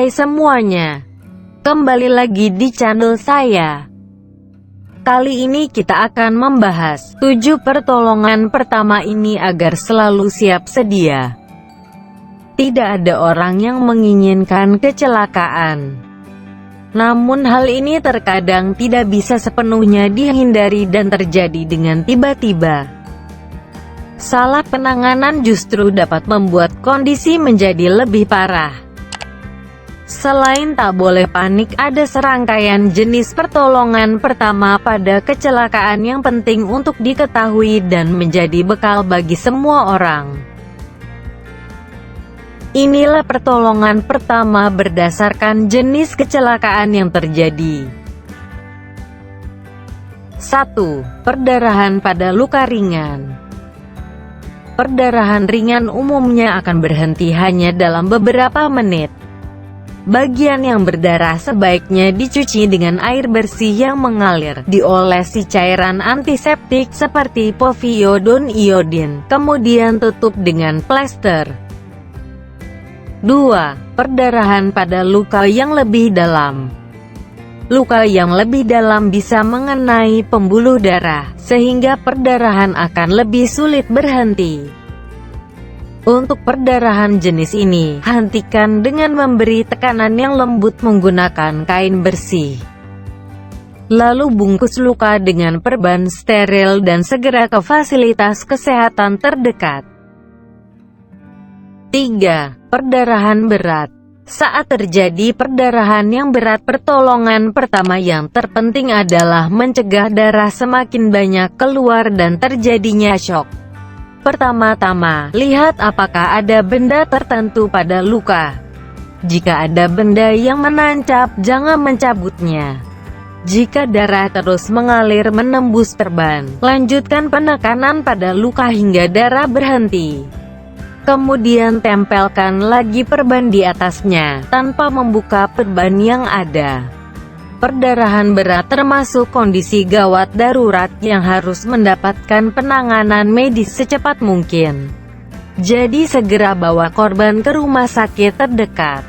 Hai semuanya, kembali lagi di channel saya. Kali ini kita akan membahas 7 pertolongan pertama ini agar selalu siap sedia. Tidak ada orang yang menginginkan kecelakaan. Namun hal ini terkadang tidak bisa sepenuhnya dihindari dan terjadi dengan tiba-tiba. Salah penanganan justru dapat membuat kondisi menjadi lebih parah. Selain tak boleh panik, ada serangkaian jenis pertolongan pertama pada kecelakaan yang penting untuk diketahui dan menjadi bekal bagi semua orang. Inilah pertolongan pertama berdasarkan jenis kecelakaan yang terjadi. 1. Perdarahan pada luka ringan. Perdarahan ringan umumnya akan berhenti hanya dalam beberapa menit. Bagian yang berdarah sebaiknya dicuci dengan air bersih yang mengalir, diolesi cairan antiseptik seperti povidone iodin, kemudian tutup dengan plester. 2. Perdarahan pada luka yang lebih dalam. Luka yang lebih dalam bisa mengenai pembuluh darah, sehingga perdarahan akan lebih sulit berhenti. Untuk perdarahan jenis ini, hentikan dengan memberi tekanan yang lembut menggunakan kain bersih. Lalu bungkus luka dengan perban steril dan segera ke fasilitas kesehatan terdekat. 3. Perdarahan berat. Saat terjadi perdarahan yang berat, pertolongan pertama yang terpenting adalah mencegah darah semakin banyak keluar dan terjadinya syok. Pertama-tama, lihat apakah ada benda tertentu pada luka. Jika ada benda yang menancap, jangan mencabutnya. Jika darah terus mengalir menembus perban, lanjutkan penekanan pada luka hingga darah berhenti. Kemudian tempelkan lagi perban di atasnya, tanpa membuka perban yang ada. Perdarahan berat termasuk kondisi gawat darurat yang harus mendapatkan penanganan medis secepat mungkin. Jadi segera bawa korban ke rumah sakit terdekat.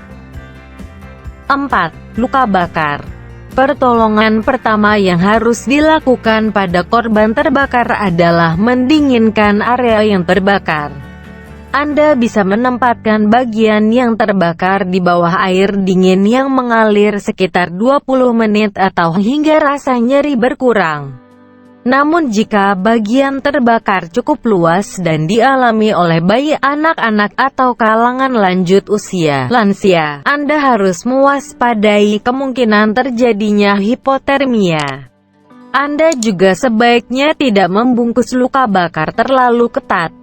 4. Luka bakar. Pertolongan pertama yang harus dilakukan pada korban terbakar adalah mendinginkan area yang terbakar. Anda bisa menempatkan bagian yang terbakar di bawah air dingin yang mengalir sekitar 20 menit atau hingga rasa nyeri berkurang. Namun jika bagian terbakar cukup luas dan dialami oleh bayi, anak-anak atau kalangan lanjut usia, lansia, Anda harus mewaspadai kemungkinan terjadinya hipotermia. Anda juga sebaiknya tidak membungkus luka bakar terlalu ketat.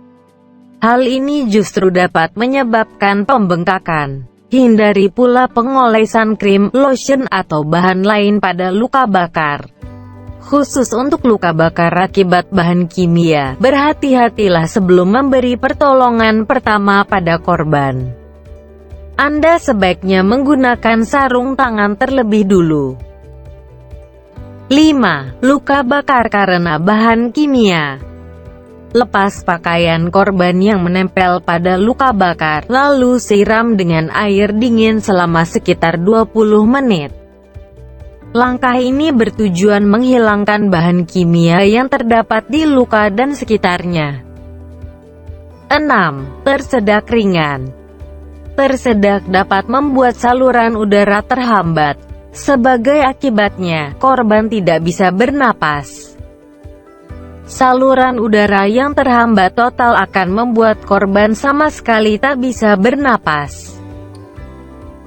Hal ini justru dapat menyebabkan pembengkakan. Hindari pula pengolesan krim, lotion, atau bahan lain pada luka bakar. Khusus untuk luka bakar akibat bahan kimia, berhati-hatilah sebelum memberi pertolongan pertama pada korban. Anda sebaiknya menggunakan sarung tangan terlebih dulu. 5. Luka bakar karena bahan kimia. Lepas pakaian korban yang menempel pada luka bakar, lalu siram dengan air dingin selama sekitar 20 menit. Langkah ini bertujuan menghilangkan bahan kimia yang terdapat di luka dan sekitarnya. 6. Tersedak ringan. Tersedak dapat membuat saluran udara terhambat. Sebagai akibatnya, korban tidak bisa bernapas. Saluran udara yang terhambat total akan membuat korban sama sekali tak bisa bernapas.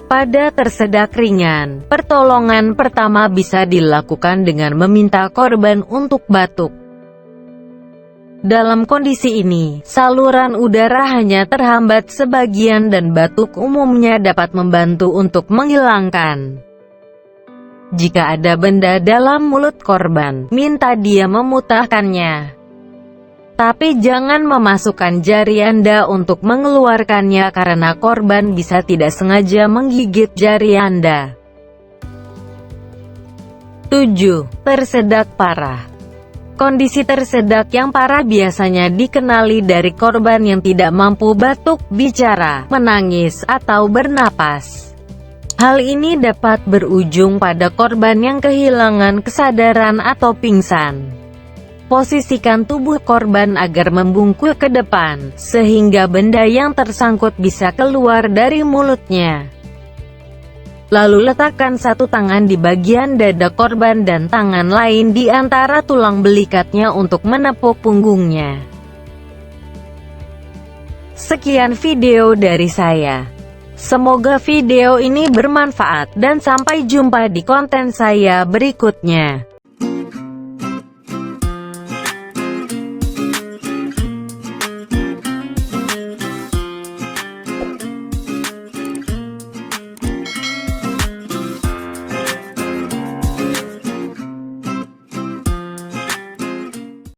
Pada tersedak ringan, pertolongan pertama bisa dilakukan dengan meminta korban untuk batuk. Dalam kondisi ini, saluran udara hanya terhambat sebagian dan batuk umumnya dapat membantu untuk menghilangkan. Jika ada benda dalam mulut korban, minta dia memutahkannya. Tapi jangan memasukkan jari Anda untuk mengeluarkannya karena korban bisa tidak sengaja menggigit jari Anda. 7. Tersedak parah. Kondisi tersedak yang parah biasanya dikenali dari korban yang tidak mampu batuk, bicara, menangis, atau bernapas. Hal ini dapat berujung pada korban yang kehilangan kesadaran atau pingsan. Posisikan tubuh korban agar membungkuk ke depan, sehingga benda yang tersangkut bisa keluar dari mulutnya. Lalu letakkan satu tangan di bagian dada korban dan tangan lain di antara tulang belikatnya untuk menepuk punggungnya. Sekian video dari saya. Semoga video ini bermanfaat dan sampai jumpa di konten saya berikutnya.